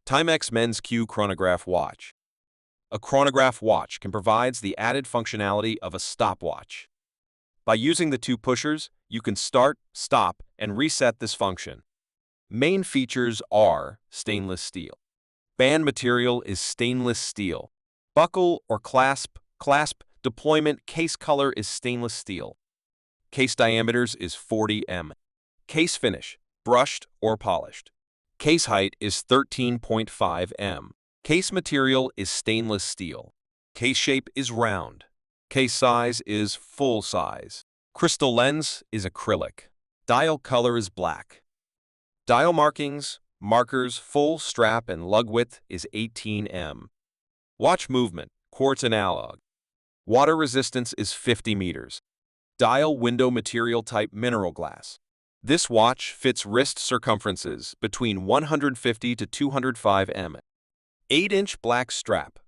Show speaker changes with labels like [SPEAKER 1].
[SPEAKER 1] Timex Men's Q Chronograph Watch. A chronograph watch can provide the added functionality of a stopwatch. By using the two pushers, you can start, stop, and reset this function. Main features are stainless steel. Band material is stainless steel. Buckle or clasp deployment case color is stainless steel. Case diameters is 40 mm. Case finish, brushed or polished. Case height is 13.5 mm. Case material is stainless steel. Case shape is round. Case size is full size. Crystal lens is acrylic. Dial color is black. Dial markers, full strap and lug width is 18 mm. Watch movement, quartz analog. Water resistance is 50 meters. Dial window material type mineral glass. This watch fits wrist circumferences between 150 to 205 mm. 8-inch black strap.